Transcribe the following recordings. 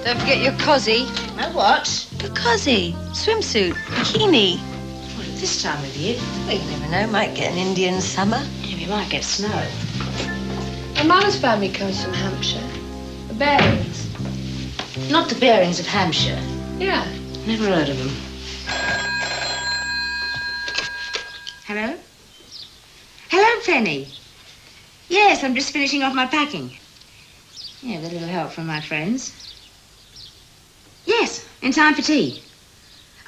Don't forget your cosy. My what? Your cosy. Swimsuit. Bikini. What, at this time of year? Well, you never know. Might get an Indian summer. Yeah, we might get snow. My mother's family comes from Hampshire. The Bearings. Not the Bearings of Hampshire. Yeah. Never heard of them. Hello? Hello, Penny. Yes, I'm just finishing off my packing. Yeah, with a little help from my friends. Yes, in time for tea.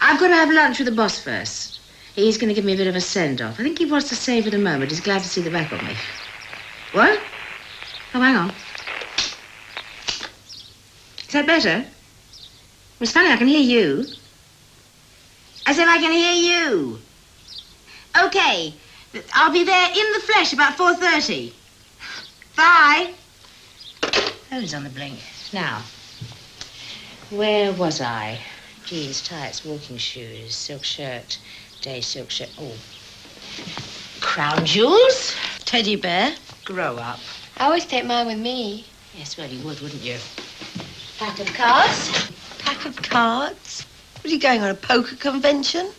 I've got to have lunch with the boss first. He's going to give me a bit of a send-off. I think he wants to save for the moment. He's glad to see the back of me. What? Oh, hang on. Is that better? Well, it's funny, I can hear you. I said I can hear you. Okay, I'll be there in the flesh about 4:30. Bye. Phone's on the blink. Now, where was I? Jeans, tights, walking shoes, silk shirt, day silk shirt. Oh, crown jewels, Teddy bear. grow up. I always take mine with me. Yes, well, you would, wouldn't you? Pack of cards. Pack of cards. What, are you going on a poker convention?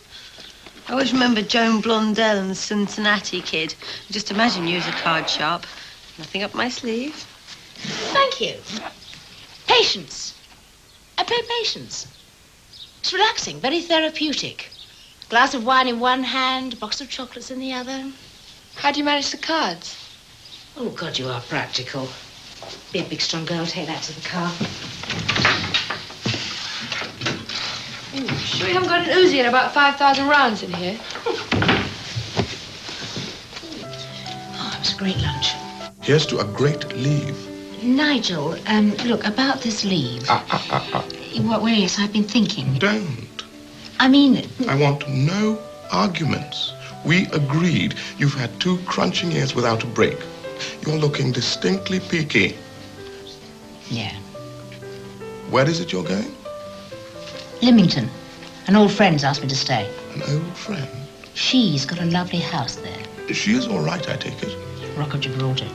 I always remember Joan Blondell and the Cincinnati Kid. Just imagine you as a card sharp. Nothing up my sleeve. Thank you. Patience. I play patience. It's relaxing, very therapeutic. Glass of wine in one hand, box of chocolates in the other. How do you manage the cards? Oh, God, you are practical. Be a big, strong girl. Take that to the car. Sure we haven't got an Uzi and about 5,000 rounds in here? Oh, it was a great lunch. Here's to a great leave. Nigel, look, about this leave. Well, yes, I've been thinking. Don't. I mean... I want no arguments. We agreed. You've had 2 crunching years without a break. You're looking distinctly peaky. Yeah. Where is it you're going? Lymington. An old friend's asked me to stay. An old friend? She's got a lovely house there. She is all right, I take it. Rock of Gibraltar.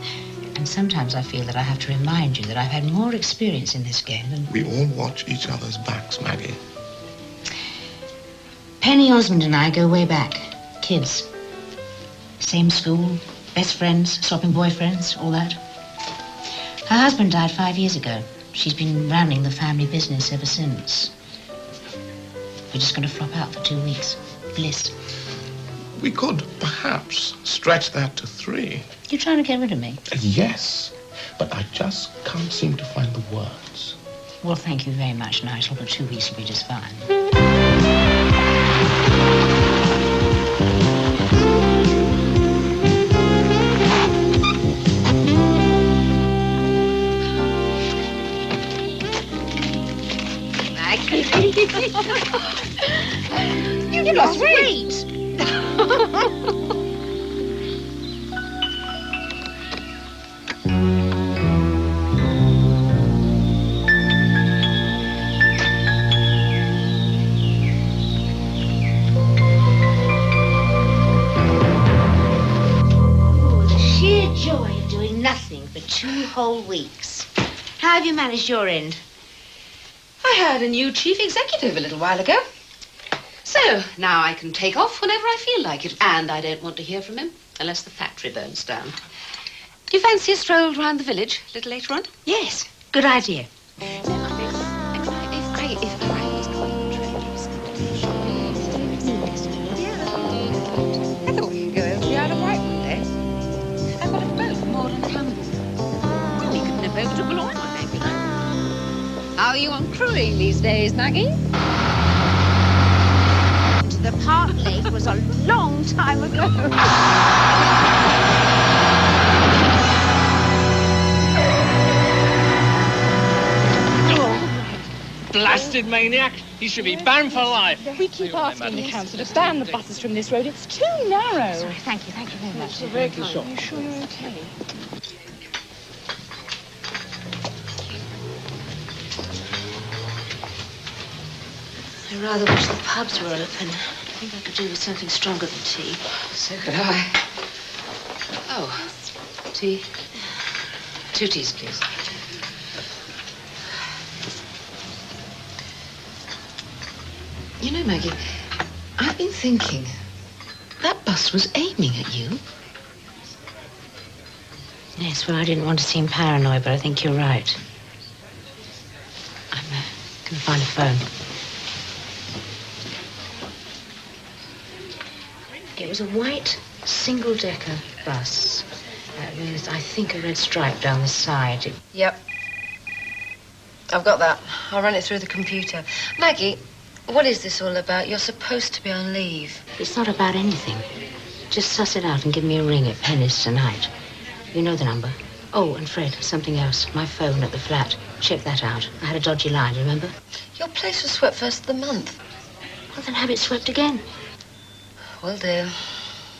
And sometimes I feel that I have to remind you that I've had more experience in this game than... We all watch each other's backs, Maggie. Penny Osmond and I go way back. Kids. Same school, best friends, swapping boyfriends, all that. Her husband died 5 years ago. She's been running the family business ever since. We're just going to flop out for 2 weeks. Bliss. We could, perhaps, stretch that to 3. You trying to get rid of me? Yes, but I just can't seem to find the words. Well, thank you very much, Nigel, but 2 weeks will be just fine. You lost weight. Joy of doing nothing for 2 whole weeks. How have you managed your end? I hired a new chief executive a little while ago. So now I can take off whenever I feel like it. And I don't want to hear from him unless the factory burns down. Do you fancy a stroll round the village a little later on? Yes, good idea. If I was going to traders. I thought we could go over the Isle of Wight one day. doing these days, Maggie? The Park Lake was a long time ago. Blasted maniac! He should be banned for life. We keep asking the council to ban the buses from this road. It's too narrow. Sorry, thank you very much. You're very kind. Are you sure you're okay? I rather wish the pubs were open. I think I could do with something stronger than tea. So could I. Oh, tea. 2 teas, please. You know, Maggie, I've been thinking, that bus was aiming at you. Yes, well, I didn't want to seem paranoid, but I think you're right. I'm going to find a phone. It was a white single-decker bus with, I think, a red stripe down the side. Yep. I've got that. I'll run it through the computer. Maggie, what is this all about? You're supposed to be on leave. It's not about anything. Just suss it out and give me a ring at Penny's tonight. You know the number. Oh, and Fred, something else. My phone at the flat. Check that out. I had a dodgy line, remember? Your place was swept first of the month. Well, then have it swept again. Will do.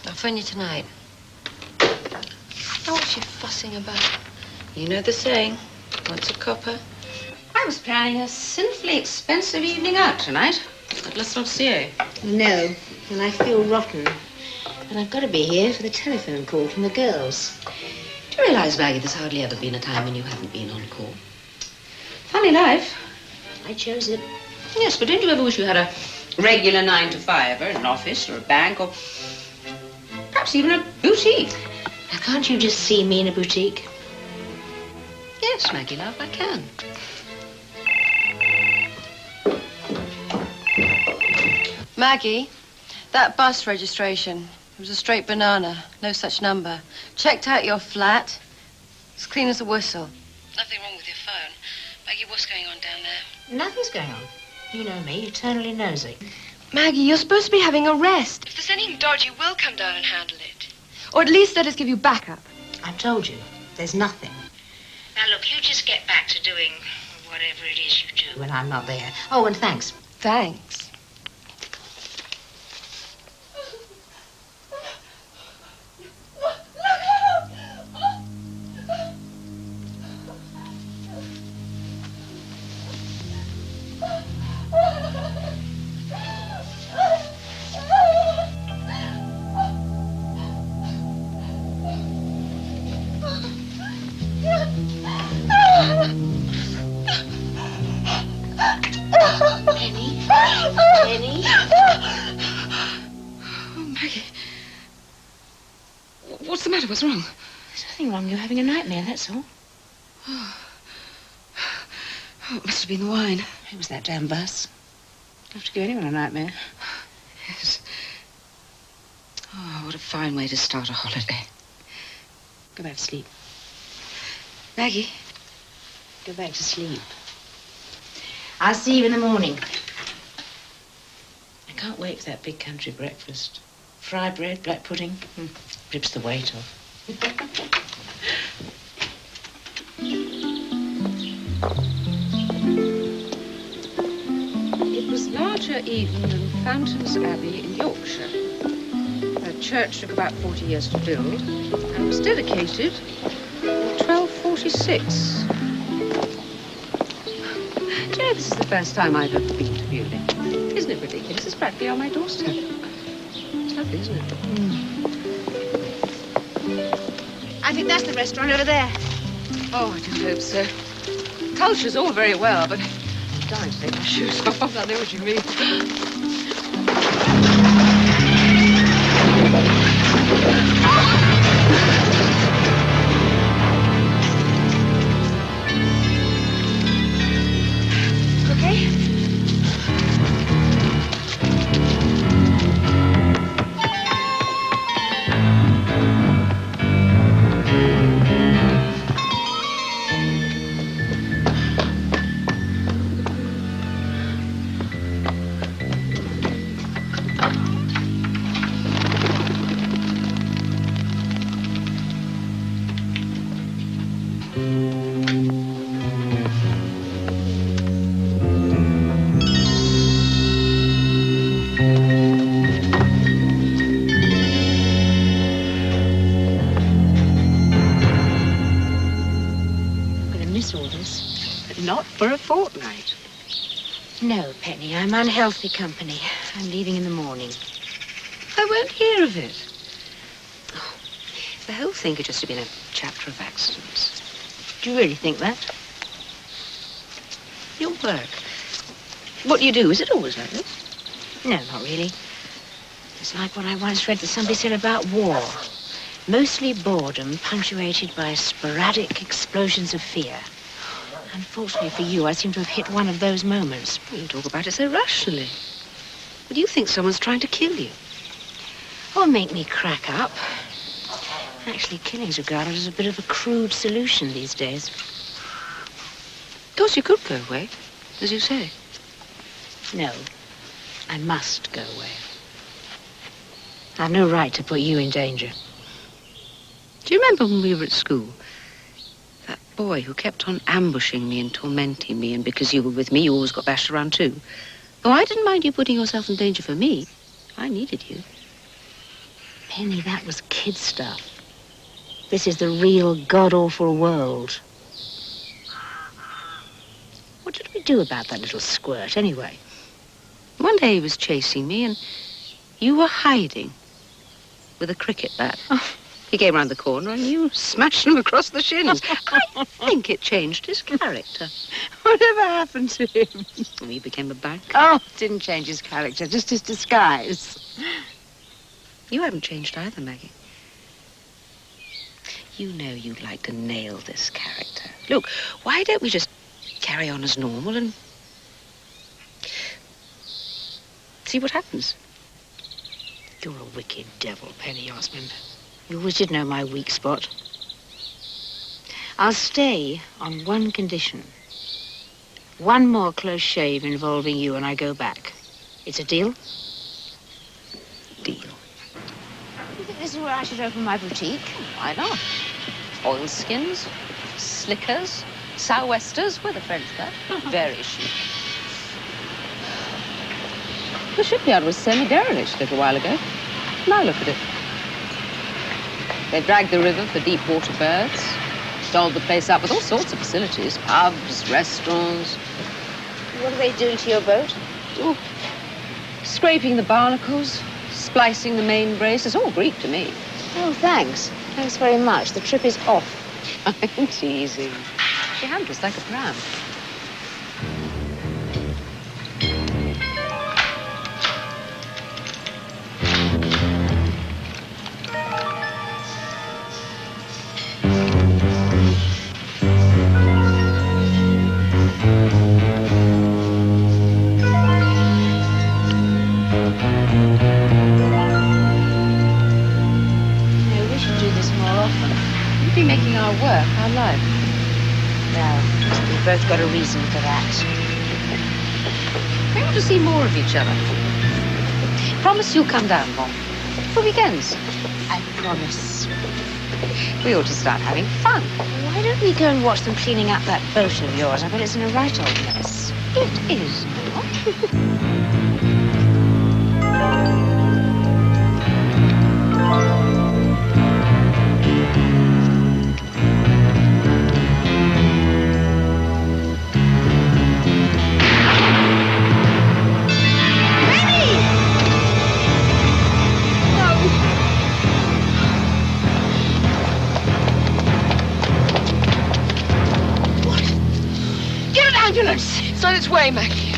I'll phone you tonight. Oh, what's she fussing about? You know the saying. Once a copper. I was planning a sinfully expensive evening out tonight. But let's not see her. No, and I feel rotten. But I've got to be here for the telephone call from the girls. Do you realise, Maggie, there's hardly ever been a time when you haven't been on call? Funny life. I chose it. Yes, but didn't you ever wish you had a regular 9-to-5er in an office or a bank or perhaps even a boutique? Now, can't you just see me in a boutique? Yes, Maggie, love, I can. Maggie, that bus registration. It was a straight banana. No such number. Checked out your flat. It's clean as a whistle. Nothing wrong with your phone. Maggie, what's going on down there? Nothing's going on. You know me, eternally nosy. Maggie, you're supposed to be having a rest. If there's anything dodgy, we'll come down and handle it. Or at least let us give you backup. I've told you, there's nothing. Now, look, you just get back to doing whatever it is you do. When I'm not there. Oh, and thanks. Thanks. Penny? Oh, Maggie. What's the matter? What's wrong? There's nothing wrong. You're having a nightmare, that's all. Oh, it must have been the wine. It was that damn bus. Enough to give anyone a nightmare. Yes. Oh, what a fine way to start a holiday. Go back to sleep. Maggie? Go back to sleep. I'll see you in the morning. I can't wait for that big country breakfast. Fried bread, black pudding. Rips the weight off. It was larger even than Fountains Abbey in Yorkshire. The church took about 40 years to build and was dedicated in 1246. Do you know, this is the first time I've ever been to Beaulieu. Isn't it ridiculous? It's practically on my doorstep. It's lovely, isn't it? I think that's the restaurant over there. Oh, I do hope so. Culture's all very well, but I'm dying to take my shoes off. I know what you mean. for a fortnight. No, Penny, I'm unhealthy company. I'm leaving in the morning. I won't hear of it. Oh, the whole thing could just have been a chapter of accidents. Do you really think that? Your work. What you do, is it always like this? No, not really. It's like what I once read that somebody said about war. Mostly boredom, punctuated by sporadic explosions of fear. Unfortunately for you, I seem to have hit one of those moments. You talk about it so rationally. But you think someone's trying to kill you? Or make me crack up. Actually, killing's regarded as a bit of a crude solution these days. Of course, you could go away, as you say. No, I must go away. I've no right to put you in danger. Do you remember when we were at school? That boy who kept on ambushing me and tormenting me, and because you were with me, you always got bashed around too. Oh, I didn't mind you putting yourself in danger for me. I needed you. Penny, that was kid stuff. This is the real god-awful world. What did we do about that little squirt, anyway? One day he was chasing me, and you were hiding with a cricket bat. Oh. He came round the corner and you smashed him across the shins. I think it changed his character. Whatever happened to him? Well, he became a banker. Oh, didn't change his character, just his disguise. You haven't changed either, Maggie. You know you'd like to nail this character. Look, why don't we just carry on as normal and see what happens? You're a wicked devil, Penny Osmond. You always did know my weak spot. I'll stay on one condition. One more close shave involving you and I go back. It's a deal? Deal. You think this is where I should open my boutique? Why not? Oilskins, slickers, sou'westers with a French cut. Very chic. The shipyard was semi-derelict a little while ago. Now look at it. They dragged the river for deep water berths, dolled the place up with all sorts of facilities, pubs, restaurants. What are they doing to your boat? Oh, scraping the barnacles, splicing the main brace. It's all Greek to me. Oh, thanks. Thanks very much. The trip is off. I'm teasing. She handles like a pram. Work, our life. No, we've both got a reason for that. We want to see more of each other. Promise you'll come down more. For weekends. I promise. We ought to start having fun. Why don't we go and watch them cleaning up that boat of yours? I bet it's in a right old mess. It is not. It's on its way, Maggie.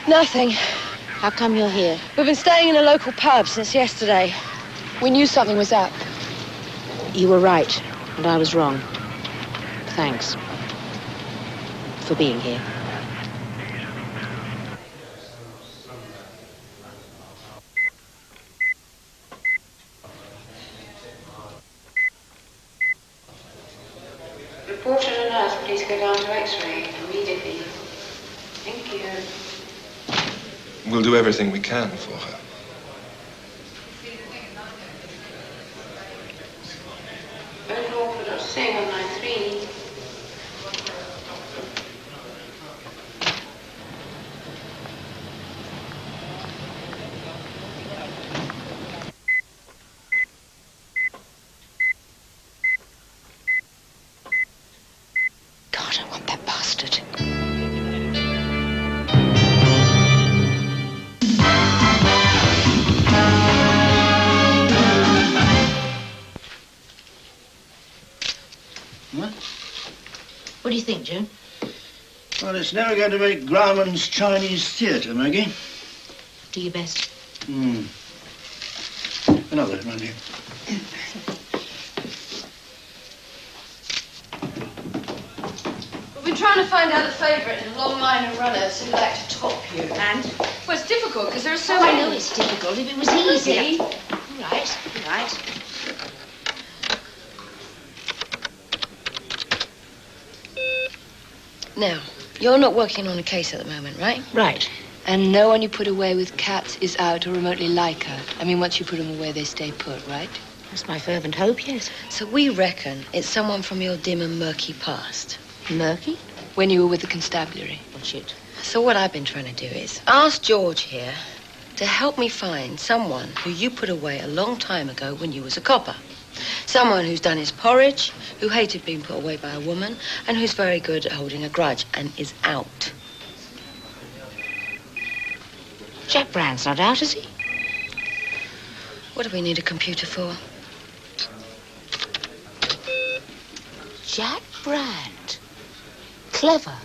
Nothing. How come you're here? We've been staying in a local pub since yesterday. We knew something was up. You were right, and I was wrong. Thanks for being here. Reporter and nurse, please go down to X-ray immediately. Thank you. We'll do everything we can for her. Sing on line 3. God, I want that bastard. What do you think, June? Well, it's never going to make Grauman's Chinese theatre, Maggie. Do your best. Another, Maggie. We've been trying to find out the favourite in a long line of runners who'd like to top you. And? Well, it's difficult because there are so I many. know it's difficult. If it was easy. Easy. All right, all right. Now, you're not working on a case at the moment, right? Right. And no one you put away with C.A.T.S is out or remotely like her. I mean, once you put them away, they stay put, right? That's my fervent hope, yes. So we reckon it's someone from your dim and murky past. Murky? When you were with the constabulary. Oh, shit. So what I've been trying to do is ask George here to help me find someone who you put away a long time ago when you was a copper. Someone who's done his porridge, who hated being put away by a woman, and who's very good at holding a grudge and is out. Jack Brand's not out, is he? What do we need a computer for? Jack Brand. Clever.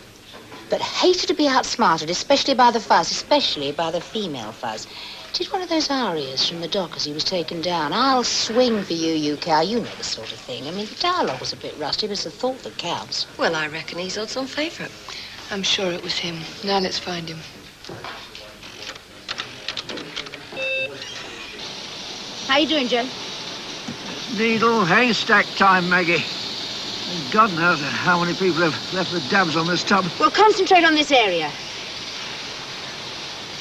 But hated to be outsmarted, especially by the fuzz, especially by the female fuzz. Did one of those arias from the dock as he was taken down. I'll swing for you, you cow. You know the sort of thing. I mean, the dialogue was a bit rusty, but it's the thought that counts. Well, I reckon he's odds-on favourite. I'm sure it was him. Now let's find him. How you doing, Joe? Needle haystack time, Maggie. And God knows how many people have left the dabs on this tub. Well, concentrate on this area.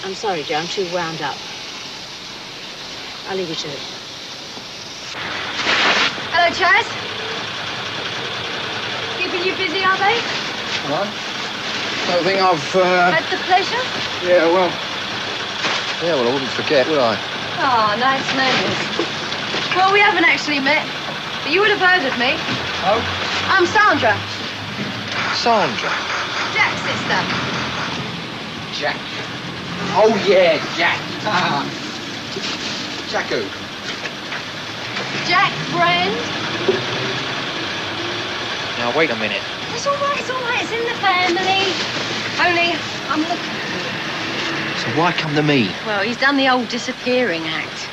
I'm sorry, Joe. I'm too wound up. I'll leave you to it. Hello, Chaz. Keeping you busy, are they? What? Don't think I've, Had the pleasure? Yeah, well, I wouldn't forget, would I? Oh, nice memories. Well, we haven't actually met, but you would have heard of me. Oh? I'm Sandra, Sandra. Jack's sister. Jack. Oh, yeah, Jack. Jack who? Jack Brand. Now, wait a minute. It's all right, it's in the family. Only, I'm looking. So why come to me? Well, he's done the old disappearing act.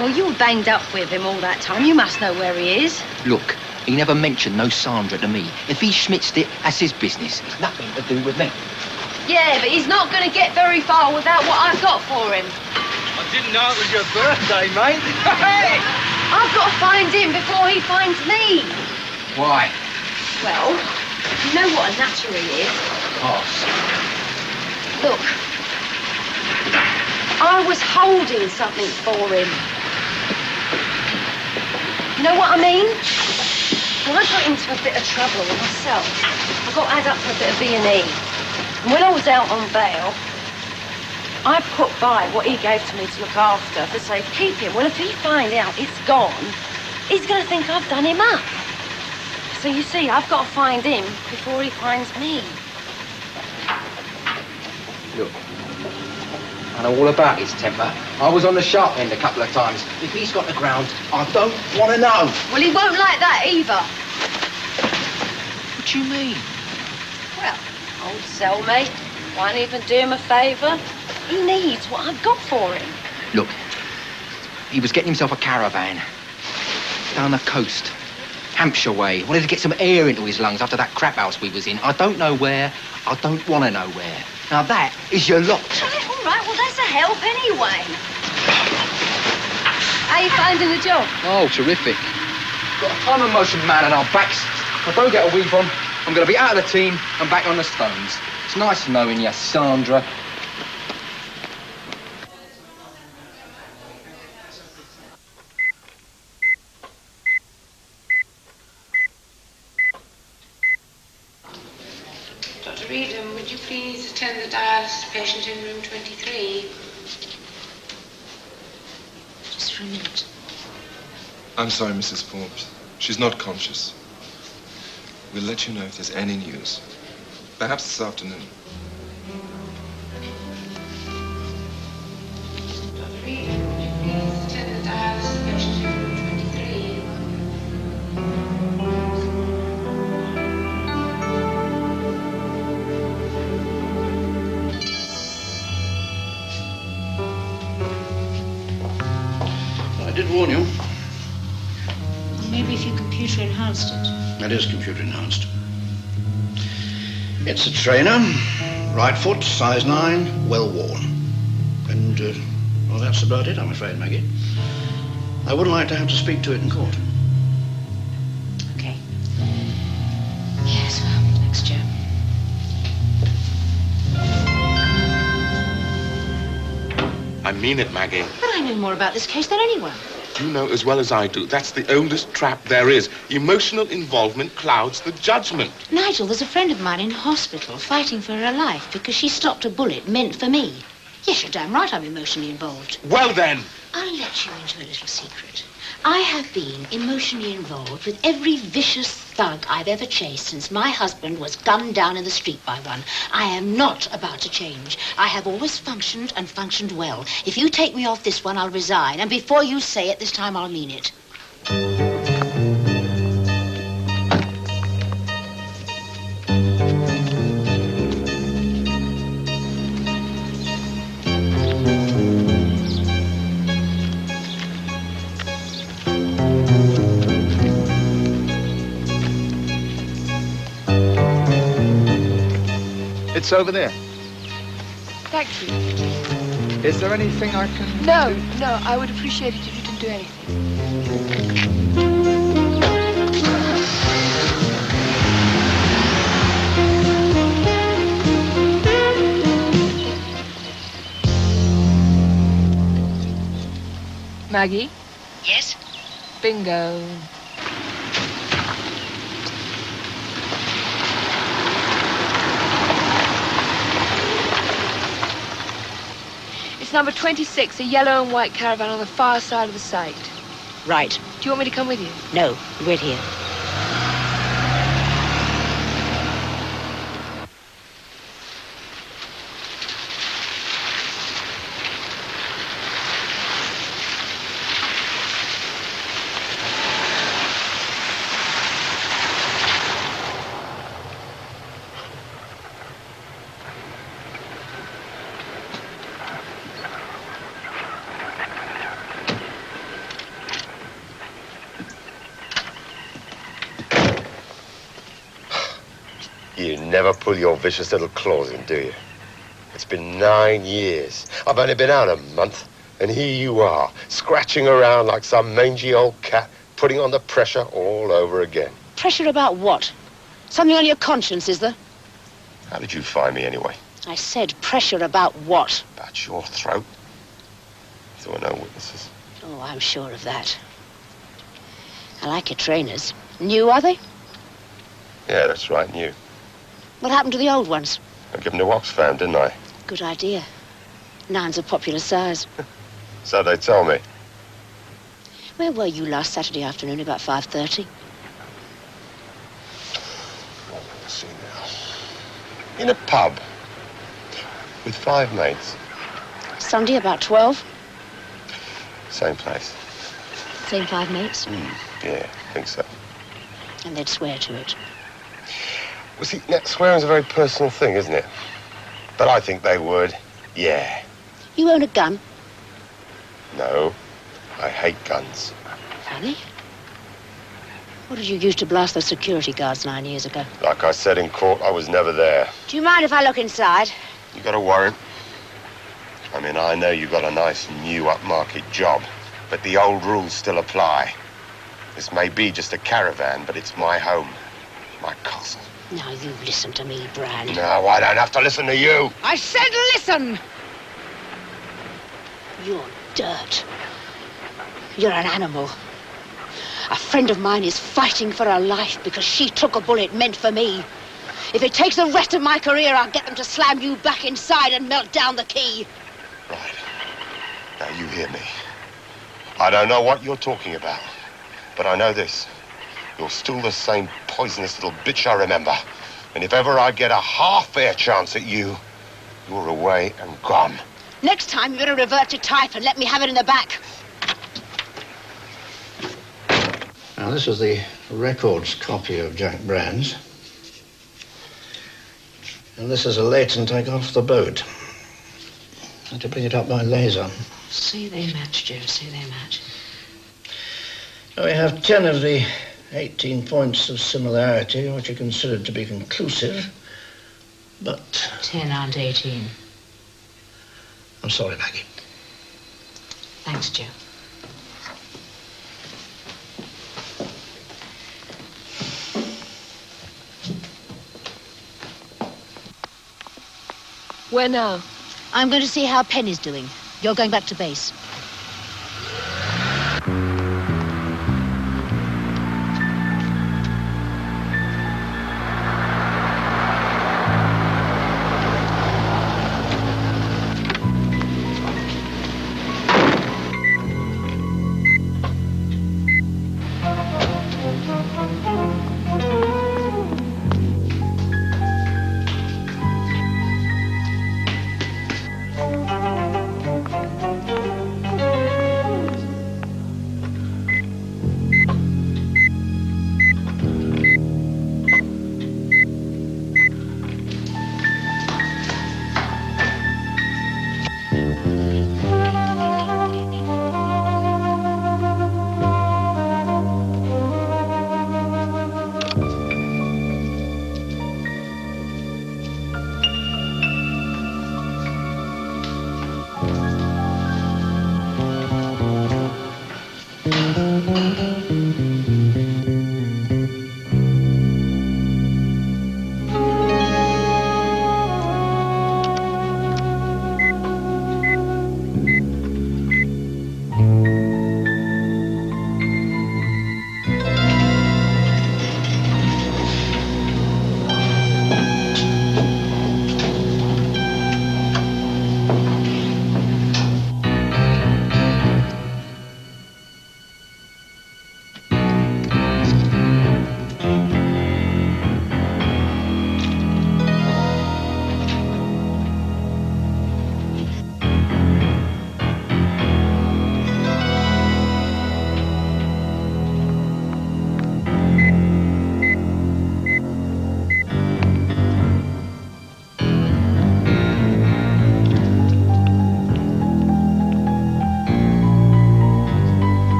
Well, you were banged up with him all that time. You must know where he is. Look, he never mentioned no Sandra to me. If he schmitzed it, that's his business. Nothing to do with me. Yeah, but he's not going to get very far without what I've got for him. I didn't know it was your birthday, mate. Hey! I've got to find him before he finds me. Why? Well, you know what a natural he is. Pass. Look, I was holding something for him. You know what I mean? Well, I got into a bit of trouble myself. I got added up for a bit of B&E. And when I was out on bail, I put by what he gave to me to look after for safekeeping. Well, if he finds out it's gone, he's going to think I've done him up. So you see, I've got to find him before he finds me. Look, I know all about his temper. I was on the sharp end a couple of times. If he's got the ground, I don't want to know. Well, he won't like that either. What do you mean? Well, old cellmate. Won't even do him a favour. He needs what I've got for him. Look, he was getting himself a caravan down the coast, Hampshire way. Wanted to get some air into his lungs after that crap house we was in. I don't know where. I don't want to know where. Now that is your lot. All right, well, that's a help anyway. How you finding the job? Oh, terrific. Got a ton of motion man on our backs. If I don't get a weave on, I'm going to be out of the team and back on the stones. It's nice knowing you, Sandra. Dr. Reedham, would you please attend the dialysis patient in room 23? Just for a minute. I'm sorry, Mrs. Forbes. She's not conscious. We'll let you know if there's any news. Perhaps this afternoon. Dr. Reedham, would you please attend the dialysis patient in room 23? I did warn you. Maybe if you computer enhanced it. That is computer enhanced. It's a trainer, right foot, size 9, well worn. And, well, that's about it, I'm afraid, Maggie. I wouldn't like to have to speak to it in court. Okay. Yes, well, thanks, Joe. I mean it, Maggie. But I know more about this case than anyone. You know as well as I do, that's the oldest trap there is. Emotional involvement clouds the judgment. Nigel, there's a friend of mine in hospital fighting for her life because she stopped a bullet meant for me. Yes, you're damn right I'm emotionally involved. Well, then. I'll let you into a little secret. I have been emotionally involved with every vicious thug I've ever chased since my husband was gunned down in the street by one. I am not about to change. I have always functioned and functioned well. If you take me off this one, I'll resign. And before you say it, this time I'll mean it. It's over there. Thank you. Is there anything I can... No, I would appreciate it if you didn't do anything. Maggie? Yes? Bingo. It's number 26, a yellow and white caravan on the far side of the site. Right. Do you want me to come with you? No, wait here. You never pull your vicious little claws in, do you? It's been 9 years. I've only been out a month, and here you are, scratching around like some mangy old cat, putting on the pressure all over again. Pressure about what? Something on your conscience, is there? How did you find me, anyway? I said pressure about what? About your throat. There were no witnesses. Oh, I'm sure of that. I like your trainers. New, are they? Yeah, that's right, new. What happened to the old ones? I gave them to Oxfam, didn't I? Good idea. 9's a popular size. So they tell me. Where were you last Saturday afternoon about 5:30? Let's see now. In a pub. With 5 mates. Sunday about 12? Same place. Same 5 mates? Yeah, I think so. And they'd swear to it. Well, see, now, swearing's a very personal thing, isn't it? But I think they would, yeah. You own a gun? No, I hate guns. Funny. What did you use to blast those security guards 9 years ago? Like I said in court, I was never there. Do you mind if I look inside? You got a warrant? I mean, I know you got a nice new upmarket job, but the old rules still apply. This may be just a caravan, but it's my home, my castle. Now you listen to me, Brand. No, I don't have to listen to you. I said listen! You're dirt. You're an animal. A friend of mine is fighting for her life because she took a bullet meant for me. If it takes the rest of my career, I'll get them to slam you back inside and melt down the key. Right. Now you hear me. I don't know what you're talking about, but I know this. You're still the same poisonous little bitch I remember. And if ever I get a half-fair chance at you, you're away and gone. Next time, you better revert to type and let me have it in the back. Now, this is the records copy of Jack Brand's. And this is a latent I got off the boat. I had to bring it up by laser. See, they match, Joe. See, they match. Now, we have 10 of the 18 points of similarity, which are considered to be conclusive. But 10 aren't 18. I'm sorry, Maggie. Thanks, Joe. Where now? I'm going to see how Penny's doing. You're going back to base.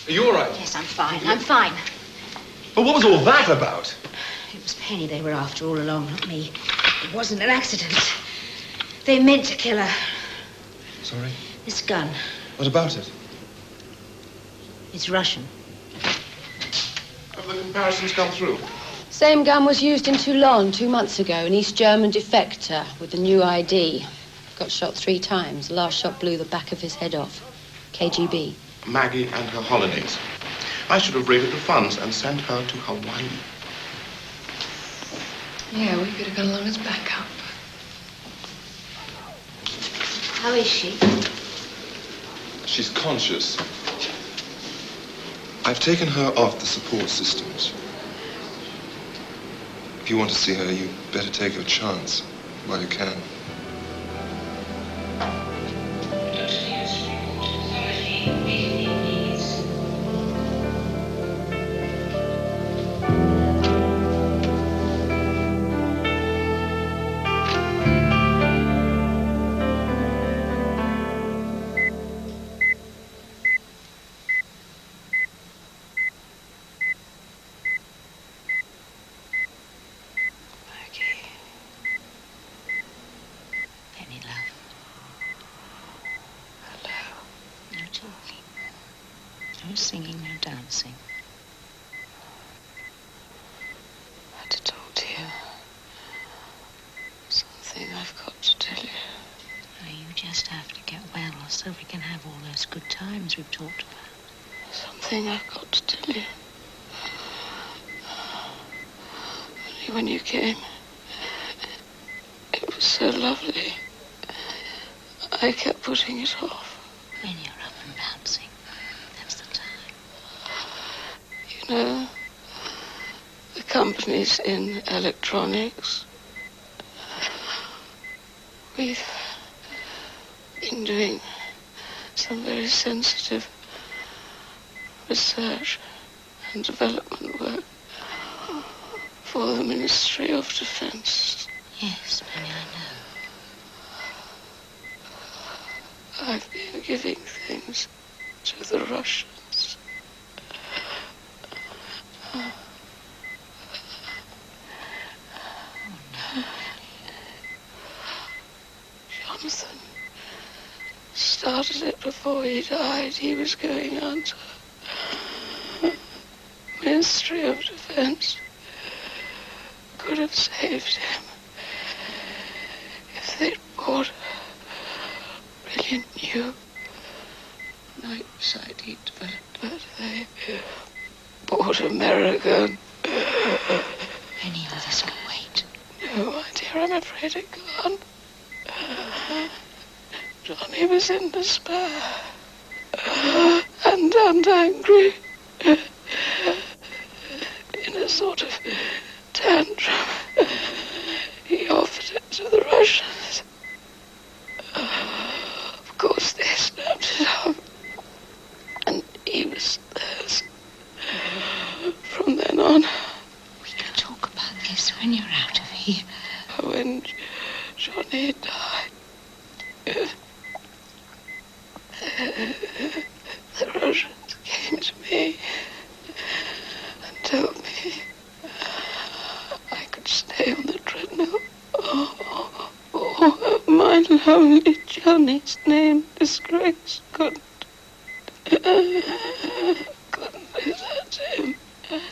Are you all right? Yes, I'm fine. I'm fine. But what was all that about? It was Penny they were after all along, not me. It wasn't an accident. They meant to kill her. Sorry? This gun. What about it? It's Russian. Have the comparisons come through? Same gun was used in Toulon 2 months ago, an East German defector with a new ID. Got shot 3 times. The last shot blew the back of his head off. KGB. Maggie and her holidays. I should have raided the funds and sent her to Hawaii. Yeah, we could have gone along as backup. How is she? She's conscious. I've taken her off the support systems. If you want to see her, you better take your chance while you can. No singing, no dancing. I had to talk to you. Something I've got to tell you. No, you just have to get well so we can have all those good times we've talked about. Something I've got to tell you. Only when you came, it was so lovely. I kept putting it off. When you're up and bouncing, that's the time. You know, the companies in electronics, we've been doing some very sensitive research and development work for the Ministry of Defense. Yes, Penny, I know. I've been giving things to the Russians. Jonathan started it before he died. He was going under Ministry of Defense. Could have saved him if they'd bought brilliant new night sight he'd developed, but they bought American. Any of this can wait. No, my dear, I'm afraid it can't. Johnny was in despair and angry. In a sort of tantrum, he offered it to the Russians. Of course, they snapped it up, and he was theirs. From then on, we can talk about this when you're out of here. When Johnny died, the Russians came to me and told me I could stay on the treadmill. Oh, my lonely Johnny's name disgrace couldn't desert him. Penny.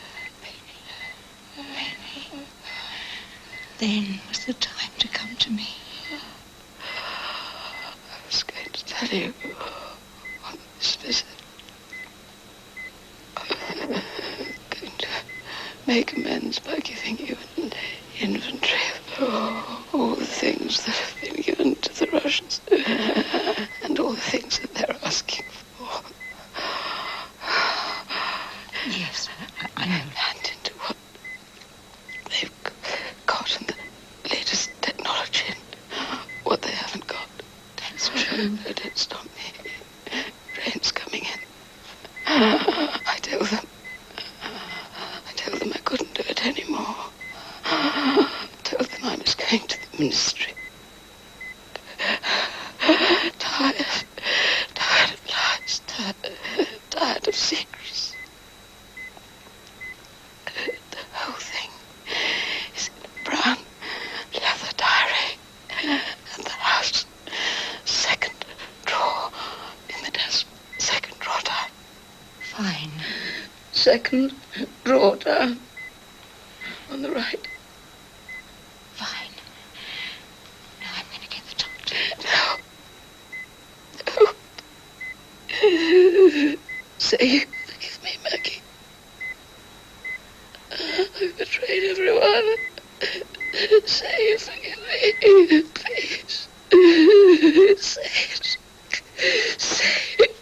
Then was the time to come to me. I was going to tell you on this visit. I'm going to make amends by giving you an inventory of all the things that have been given to the Russians and all the things that they're asking for. Yes, I know. And into what they've got in the latest technology and what they haven't got. That's true. But don't stop me. Rain's coming in. I tell them I couldn't do it anymore. Tell them I was going to the ministry. Tired of lies, tired of secrets. The whole thing is in a brown leather diary, and the house, second drawer in the desk, second drawer down. Fine. Second drawer down on the right. Fine. Now I'm going to get the doctor. No. Say you forgive me, Maggie. I've betrayed everyone. Say you forgive me, please. Say it. Say it.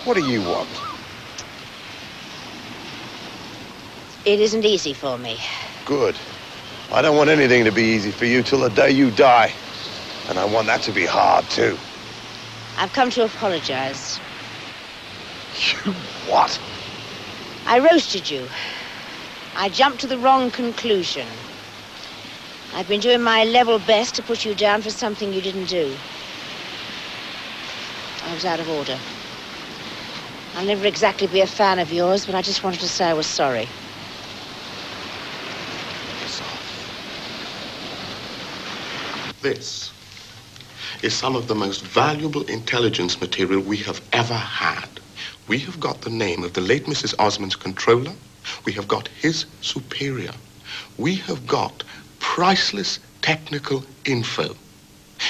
What do you want? It isn't easy for me. Good. I don't want anything to be easy for you till the day you die. And I want that to be hard, too. I've come to apologize. You what? I roasted you. I jumped to the wrong conclusion. I've been doing my level best to put you down for something you didn't do. I was out of order. I'll never exactly be a fan of yours, but I just wanted to say I was sorry. This is some of the most valuable intelligence material we have ever had. We have got the name of the late Mrs. Osmond's controller. We have got his superior. We have got priceless technical info.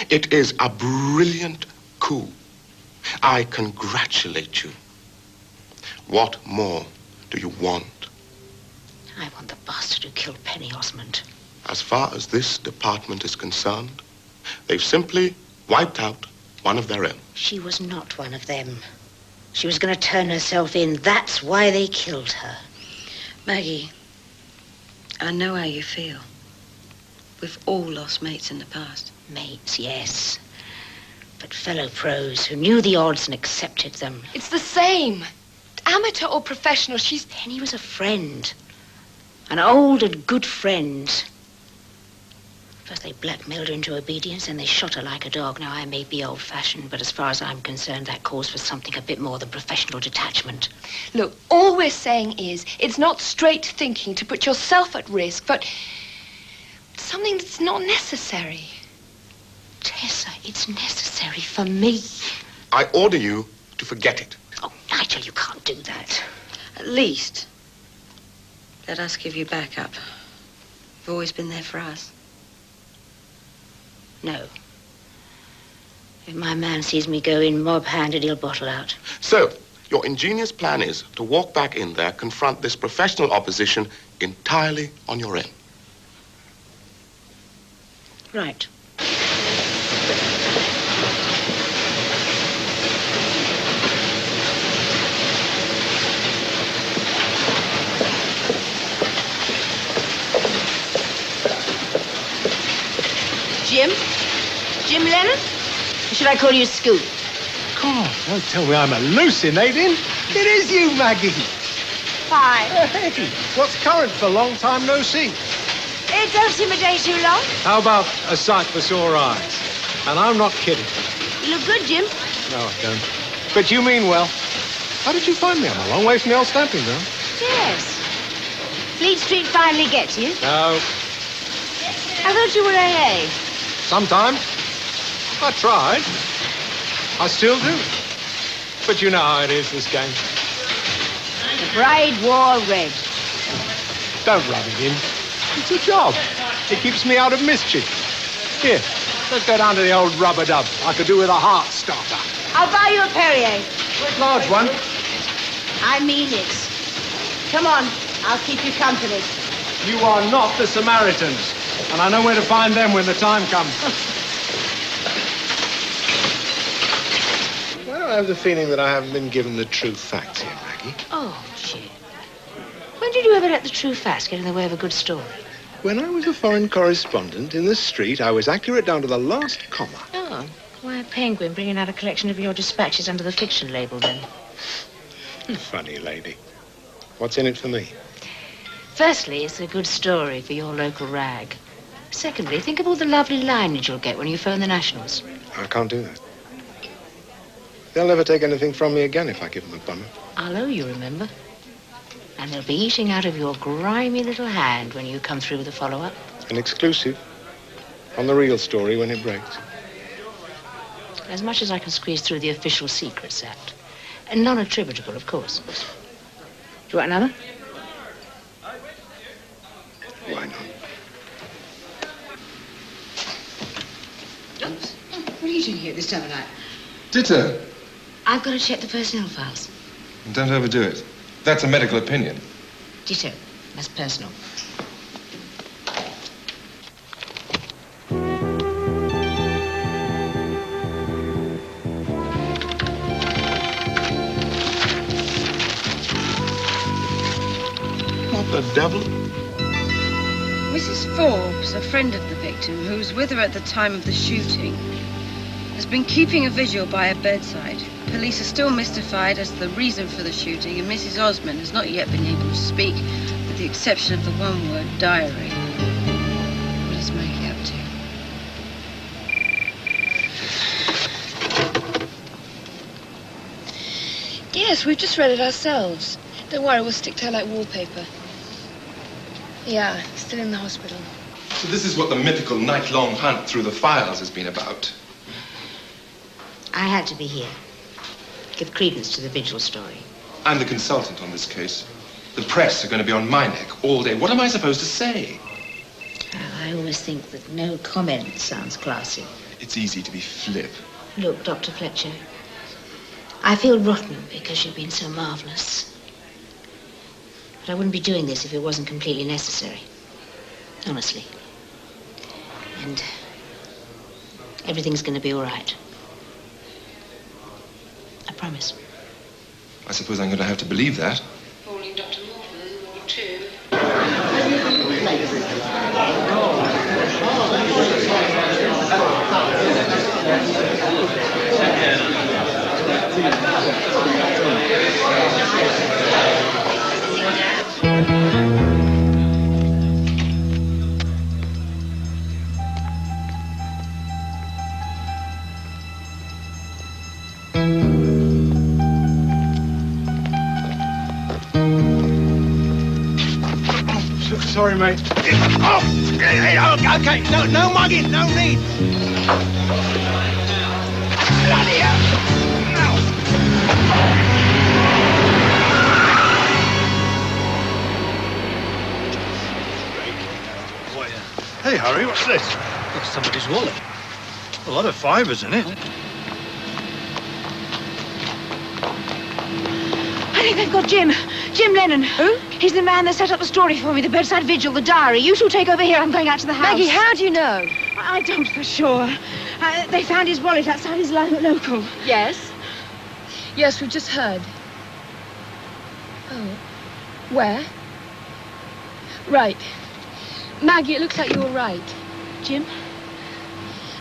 It is a brilliant coup. I congratulate you. What more do you want? I want the bastard who killed Penny Osmond. As far as this department is concerned, they've simply wiped out one of their own. She was not one of them. She was going to turn herself in. That's why they killed her. Maggie, I know how you feel. We've all lost mates in the past. Mates, yes. But fellow pros who knew the odds and accepted them. It's the same. Amateur or professional, Penny was a friend. An old and good friend. First they blackmailed her into obedience, and they shot her like a dog. Now, I may be old-fashioned, but as far as I'm concerned, that calls for something a bit more than professional detachment. Look, all we're saying is it's not straight thinking to put yourself at risk, but something that's not necessary. Tessa, it's necessary for me. I order you to forget it. Oh, Nigel, you can't do that. At least, let us give you backup. You've always been there for us. No. If my man sees me go in mob-handed, he'll bottle out. So, your ingenious plan is to walk back in there, confront this professional opposition entirely on your own. Right. Jim? Jim Lennon? Or should I call you Scoop? God, don't tell me I'm hallucinating. It is you, Maggie. Hi. Hey, what's current for long time no see? It don't seem a day too long. How about a sight for sore eyes? And I'm not kidding. You look good, Jim. No, I don't. But you mean well. How did you find me? I'm a long way from the old stamping ground. Yes. Fleet Street finally gets you. No. I thought you were AA. Sometimes. I tried. I still do. But you know how it is, this game. The bride wore red. Don't rub it in. It's a job. It keeps me out of mischief. Here, let's go down to the old rubber-dub. I could do with a heart starter. I'll buy you a Perrier. Large one. I mean it. Come on, I'll keep you company. You are not the Samaritans. And I know where to find them when the time comes. Why do I have the feeling that I haven't been given the true facts here, Maggie? Oh, Jim. When did you ever let the true facts get in the way of a good story? When I was a foreign correspondent in the street, I was accurate down to the last comma. Oh, why a penguin bringing out a collection of your dispatches under the fiction label, then? Funny lady. What's in it for me? Firstly, it's a good story for your local rag. Secondly, think of all the lovely lineage you'll get when you phone the Nationals. I can't do that. They'll never take anything from me again if I give them a bummer. I'll owe you, remember? And they'll be eating out of your grimy little hand when you come through with a follow-up. An exclusive on the real story when it breaks. As much as I can squeeze through the Official Secrets Act. And non-attributable, of course. Do you want another? Why not? Oops. What are you doing here at this time of night? Ditto. I've got to check the personnel files. Don't overdo it. That's a medical opinion. Ditto. That's personal. What the devil? Mrs. Forbes, a friend of the victim, who was with her at the time of the shooting, has been keeping a vigil by her bedside. Police are still mystified as to the reason for the shooting, and Mrs. Osmond has not yet been able to speak, with the exception of the one-word diary. What is Maggie up to? Yes, we've just read it ourselves. Don't worry, we'll stick to her like wallpaper. Yeah, still in the hospital. So this is what the mythical night-long hunt through the files has been about. I had to be here. Give credence to the vigil story. I'm the consultant on this case. The press are going to be on my neck all day. What am I supposed to say? I always think that no comment sounds classy. It's easy to be flip. Look, Dr. Fletcher, I feel rotten because you've been so marvelous. But I wouldn't be doing this if it wasn't completely necessary. Honestly. And everything's going to be all right. I promise. I suppose I'm going to have to believe that. Calling Dr. Morton, Ward 2. Sorry, mate. Oh, okay. No mugging, no need. Bloody hell. Hey, Harry, what's this? It's somebody's wallet. A lot of fibres in it. I think they've got Jim. Jim Lennon. Who? He's the man that set up the story for me, the bedside vigil, the diary. You two take over here. I'm going out to the house. Maggie, how do you know? I don't for sure. They found his wallet outside his local. Yes? Yes, we've just heard. Oh. Where? Right. Maggie, it looks like you were right. Jim?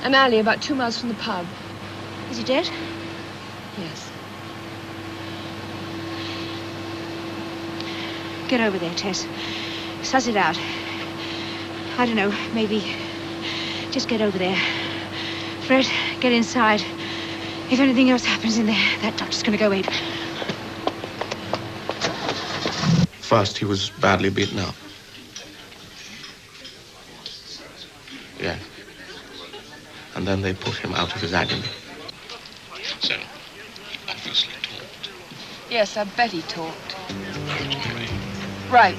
An alley about 2 miles from the pub. Is he dead? Yes. Get over there, Tess. Suss it out. I don't know, maybe just get over there. Fred, get inside. If anything else happens in there, that doctor's gonna go in. First, he was badly beaten up. and then they put him out of his agony. So, he obviously talked. Yes, I bet he talked. Right.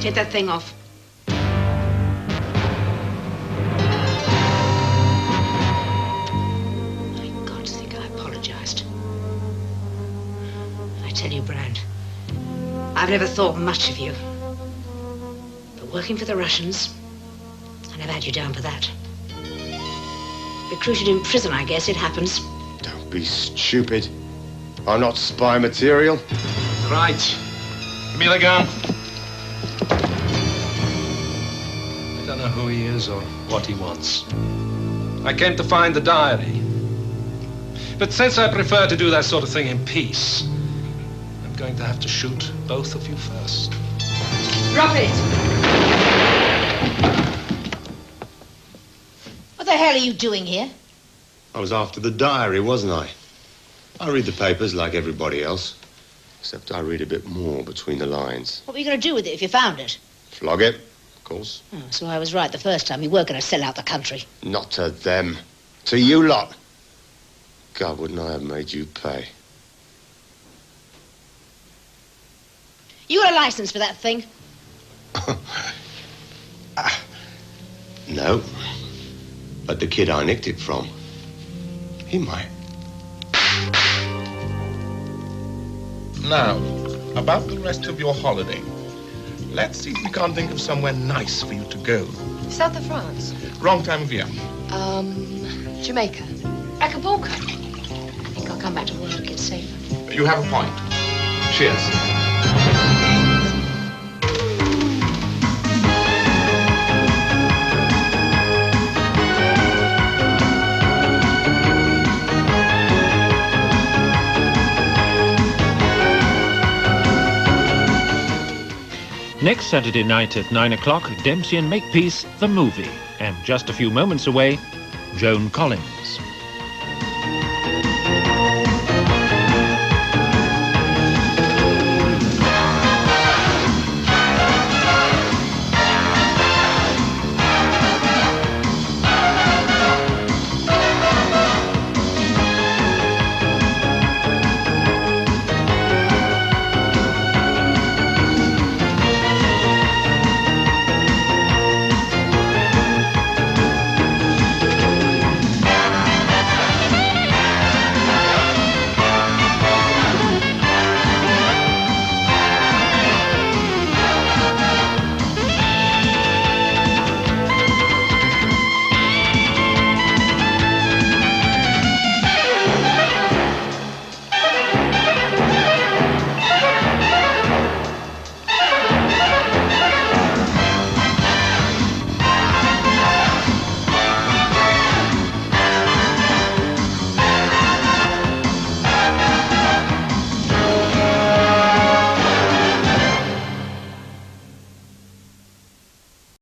Take that thing off. My God, to think I apologized. I tell you, Brand, I've never thought much of you. But working for the Russians, I never had you down for that. Recruited in prison, I guess. It happens. Don't be stupid. I'm not spy material. Right. Give me the gun. I don't know who he is or what he wants. I came to find the diary. But since I prefer to do that sort of thing in peace, I'm going to have to shoot both of you first. Drop it! What the hell are you doing here? I was after the diary, wasn't I? I read the papers like everybody else. Except I read a bit more between the lines. What were you going to do with it if you found it? Flog it, of course. Oh, so I was right the first time. You were going to sell out the country. Not to them. To you lot. God, wouldn't I have made you pay? You got a license for that thing? No. But the kid I nicked it from, he might. Now, about the rest of your holiday. Let's see if we can't think of somewhere nice for you to go. South of France. Wrong time of year. Jamaica. Acapulco. I think I'll come back to work. It's safer. You have a point. Cheers. Next Saturday night at 9 o'clock, Dempsey and Makepeace, the movie. And just a few moments away, Joan Collins.